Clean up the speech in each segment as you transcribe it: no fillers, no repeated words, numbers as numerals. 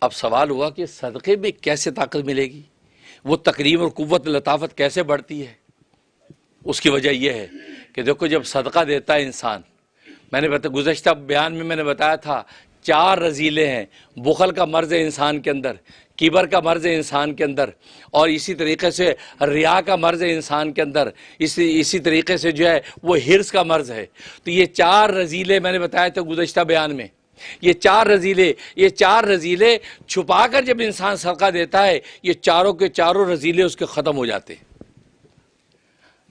اب سوال ہوا کہ صدقے میں کیسے طاقت ملے گی، وہ تکریم اور قوت لطافت کیسے بڑھتی ہے؟ اس کی وجہ یہ ہے کہ دیکھو جب صدقہ دیتا ہے انسان، میں نے گزشتہ بیان میں نے بتایا تھا 4 رذیلے ہیں، بخل کا مرض ہے انسان کے اندر، کبر کا مرض ہے انسان کے اندر، اور اسی طریقے سے ریا کا مرض ہے انسان کے اندر، اسی طریقے سے جو ہے وہ حرص کا مرض ہے۔ تو یہ 4 رذیلے میں نے بتایا تھا گزشتہ بیان میں، یہ چار رذیلے چھپا کر جب انسان صدقہ دیتا ہے، یہ چاروں کے چاروں رذیلے اس کے ختم ہو جاتے ہیں۔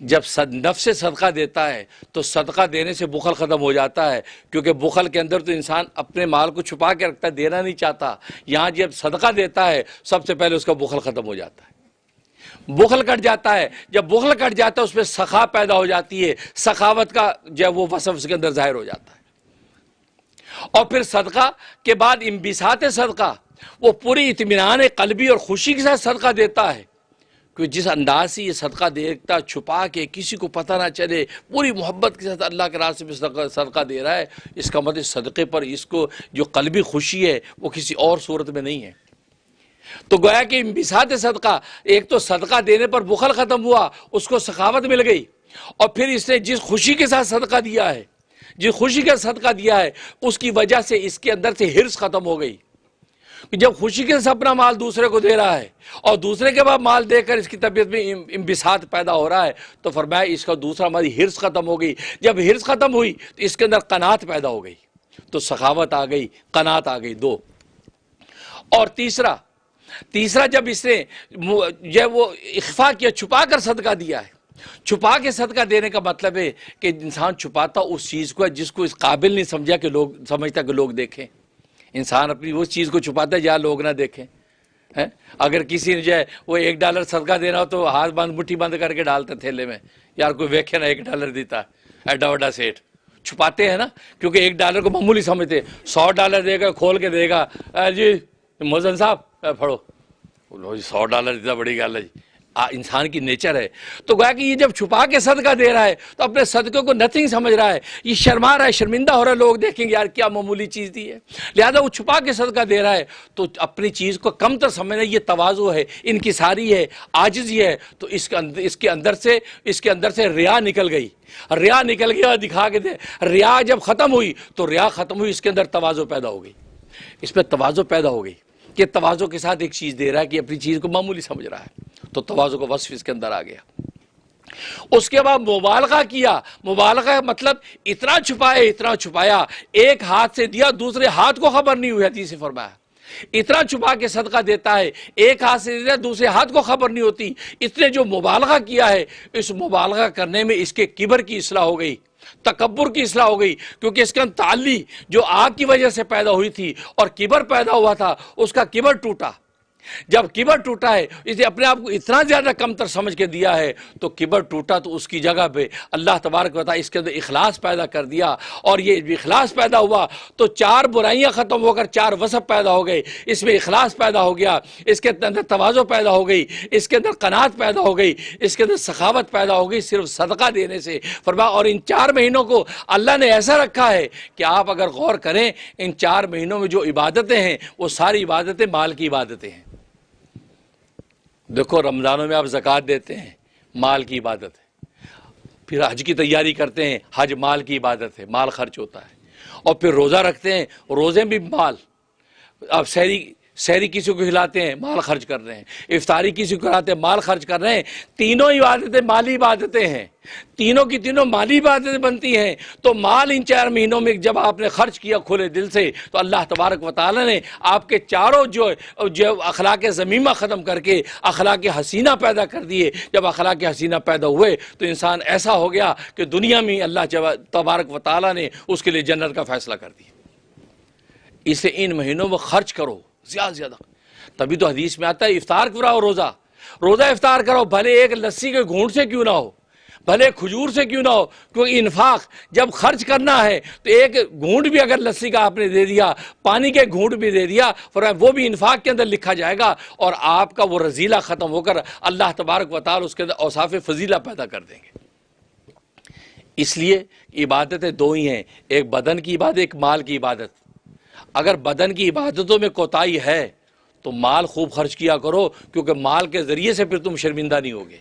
جب نفس سے صدقہ دیتا ہے تو صدقہ دینے سے بخل ختم ہو جاتا ہے، کیونکہ بخل کے اندر تو انسان اپنے مال کو چھپا کے رکھتا ہے، دینا نہیں چاہتا۔ یہاں جب صدقہ دیتا ہے سب سے پہلے اس کا بخل ختم ہو جاتا ہے، بخل کٹ جاتا ہے۔ جب بخل کٹ جاتا ہے اس میں سخا پیدا ہو جاتی ہے، سخاوت کا جو وہ وصف اس کے اندر ظاہر ہو جاتا ہے۔ اور پھر صدقہ کے بعد انبساط صدقہ، وہ پوری اطمینان قلبی اور خوشی کے ساتھ صدقہ دیتا ہے، کہ جس انداز سے یہ صدقہ دیتا چھپا کے کسی کو پتہ نہ چلے، پوری محبت کے ساتھ اللہ کے راستے میں صدقہ دے رہا ہے، اس کا مطلب صدقے پر اس کو جو قلبی خوشی ہے وہ کسی اور صورت میں نہیں ہے۔ تو گویا کہ انبساط صدقہ، ایک تو صدقہ دینے پر بخل ختم ہوا، اس کو سخاوت مل گئی، اور پھر اس نے جس خوشی کے ساتھ صدقہ دیا ہے، جس خوشی کا صدقہ دیا ہے، اس کی وجہ سے اس کے اندر سے حرص ختم ہو گئی۔ جب خوشی کے ساتھ اپنا مال دوسرے کو دے رہا ہے اور دوسرے کے بعد مال دے کر اس کی طبیعت میں انبساط پیدا ہو رہا ہے، تو فرمایا اس کا دوسرا مال حرص ختم ہو گئی۔ جب حرص ختم ہوئی تو اس کے اندر قناعت پیدا ہو گئی، تو سخاوت آ گئی، قناعت آ گئی، 2۔ اور تیسرا جب اس نے جب وہ اخفا کیا، چھپا کر صدقہ دیا ہے۔ چھپا کے صدقہ دینے کا مطلب ہے کہ انسان چھپاتا اس چیز کو جس کو اس قابل نہیں سمجھتا کہ لوگ دیکھیں۔ انسان اپنی اس چیز کو چھپاتا ہے جہاں لوگ نہ دیکھیں۔ اگر کسی نے جو ہے وہ $1 صدقہ دینا ہو تو ہاتھ بند، مٹھی بند کر کے ڈالتا تھیلے میں، یار کوئی ویکھے نا $1 دیتا ہے، ایڈا وڈا سیٹ۔ چھپاتے ہیں نا، کیونکہ $1 کو معمولی سمجھتے، $100 دے گا، کھول کے دے گا، جی موزن صاحب پڑھو، $100 دیتا، بڑی گل ہے جی۔ انسان کی نیچر ہے۔ تو گویا کہ یہ جب چھپا کے صدقہ دے رہا ہے تو اپنے صدقے کو نتھنگ سمجھ رہا ہے، یہ شرما رہا ہے، شرمندہ ہو رہا ہے، لوگ دیکھیں گے یار کیا معمولی چیز دی ہے، لہذا وہ چھپا کے صدقہ دے رہا ہے۔ تو اپنی چیز کو کم تر سمجھنا، یہ تواضع ہے، انکساری ہے، عاجزی ہے۔ تو اس کے اندر سے ریا نکل گئی، ریا نکل گیا، دکھا کے دے۔ ریا جب ختم ہوئی تو ریا ختم ہوئی، اس کے اندر تواضع پیدا ہو گئی، اس میں تواضع پیدا ہو گئی کہ تواضع کے ساتھ ایک چیز دے رہا ہے کہ اپنی چیز کو معمولی سمجھ رہا ہے، تو تواضع کا وصف اس کے اندر آ گیا۔ اس کے بعد مبالغہ کیا، مبالغہ مطلب اتنا چھپایا، ایک ہاتھ سے دیا دوسرے ہاتھ کو خبر نہیں ہوئی، حدیث سے فرمایا اتنا چھپا کے صدقہ دیتا ہے، ایک ہاتھ سے دیا دوسرے ہاتھ کو خبر نہیں ہوتی۔ اس نے جو مبالغہ کیا ہے، اس مبالغہ کرنے میں اس کے کبر کی اصلاح ہو گئی، تکبر کی اصلاح ہو گئی، کیونکہ اس کا تعلی جو آگ کی وجہ سے پیدا ہوئی تھی اور کبر پیدا ہوا تھا، اس کا کبر ٹوٹا۔ جب کبر ٹوٹا ہے، اس نے اپنے آپ کو اتنا زیادہ کم تر سمجھ کے دیا ہے، تو کبر ٹوٹا تو اس کی جگہ پہ اللہ تبارک و تعالیٰ اس کے اندر اخلاص پیدا کر دیا، اور یہ اخلاص پیدا ہوا تو 4 برائیاں ختم ہو کر 4 وصف پیدا ہو گئے۔ اس میں اخلاص پیدا ہو گیا، اس کے اندر تواضع پیدا ہو گئی، اس کے اندر قناعت پیدا ہو گئی، اس کے اندر سخاوت پیدا ہو گئی صرف صدقہ دینے سے۔ فرمایا اور ان 4 مہینوں کو اللہ نے ایسا رکھا ہے کہ آپ اگر غور کریں، ان 4 مہینوں میں جو عبادتیں ہیں وہ ساری عبادتیں مال کی عبادتیں ہیں۔ دیکھو رمضانوں میں آپ زکوٰۃ دیتے ہیں، مال کی عبادت ہے۔ پھر حج کی تیاری کرتے ہیں، حج مال کی عبادت ہے، مال خرچ ہوتا ہے۔ اور پھر روزہ رکھتے ہیں، روزے بھی مال۔ اب سحری کسی کو کھلاتے ہیں، مال خرچ کر رہے ہیں۔ افطاری کسی کو کھلاتے ہیں، مال خرچ کر رہے ہیں۔ تینوں عبادتیں مالی عبادتیں ہیں، تینوں کی تینوں مالی عبادتیں بنتی ہیں۔ تو مال ان 4 مہینوں میں جب آپ نے خرچ کیا کھلے دل سے، تو اللہ تبارک و تعالیٰ نے آپ کے چاروں جو اخلاق ذمیمہ ختم کر کے اخلاق حسینہ پیدا کر دیے۔ جب اخلاق حسینہ پیدا ہوئے تو انسان ایسا ہو گیا کہ دنیا میں اللہ تبارک و تعالیٰ نے اس کے لیے جنت کا فیصلہ کر دیا۔ اسے ان مہینوں میں خرچ کرو زیادہ زیادہ، تبھی تو حدیث میں آتا ہے افطار کراؤ، روزہ افطار کرو، بھلے ایک لسی کے گھونٹ سے کیوں نہ ہو، بھلے کھجور سے کیوں نہ ہو، کیونکہ انفاق جب خرچ کرنا ہے تو ایک گھونٹ بھی اگر لسی کا آپ نے دے دیا، پانی کے گھونٹ بھی دے دیا، فرمایا وہ بھی انفاق کے اندر لکھا جائے گا، اور آپ کا وہ رذیلہ ختم ہو کر اللہ تبارک و تعالی اس کے اندر اوصاف فضیلہ پیدا کر دیں گے۔ اس لیے عبادتیں 2 ہی ہیں، ایک بدن کی عبادت، ایک مال کی عبادت۔ اگر بدن کی عبادتوں میں کوتاہی ہے تو مال خوب خرچ کیا کرو، کیونکہ مال کے ذریعے سے پھر تم شرمندہ نہیں ہوگے۔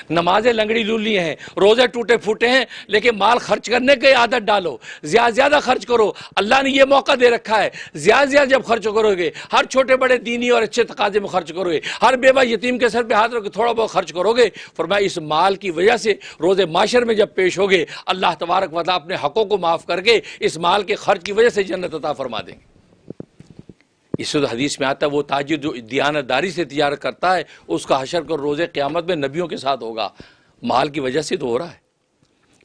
نمازیں لنگڑی لولی ہیں، روزے ٹوٹے پھوٹے ہیں، لیکن مال خرچ کرنے کی عادت ڈالو، زیادہ زیادہ خرچ کرو۔ اللہ نے یہ موقع دے رکھا ہے، زیادہ زیادہ جب خرچ کرو گے، ہر چھوٹے بڑے دینی اور اچھے تقاضے میں خرچ کرو گے، ہر بیوہ یتیم کے سر پہ ہاتھ رکھ کے تھوڑا بہت خرچ کرو گے، فرمایا اس مال کی وجہ سے روز معاشر میں جب پیش ہوگے، اللہ تبارک و تعالیٰ اپنے حقوں کو معاف کر کے اس مال کے خرچ کی وجہ سے جنت عطا فرما دیں گے۔ اس حدیث میں آتا ہے وہ تاجر جو دیانت داری سے تجارت کرتا ہے، اس کا حشر کر روز قیامت میں نبیوں کے ساتھ ہوگا۔ مال کی وجہ سے تو ہو رہا ہے۔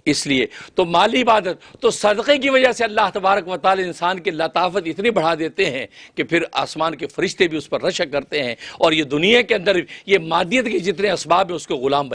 اس لیے تو مالی عبادت تو صدقے کی وجہ سے اللہ تبارک و تعالی انسان کی لطافت اتنی بڑھا دیتے ہیں کہ پھر آسمان کے فرشتے بھی اس پر رشک کرتے ہیں، اور یہ دنیا کے اندر یہ مادیت کے جتنے اسباب ہیں اس کے غلام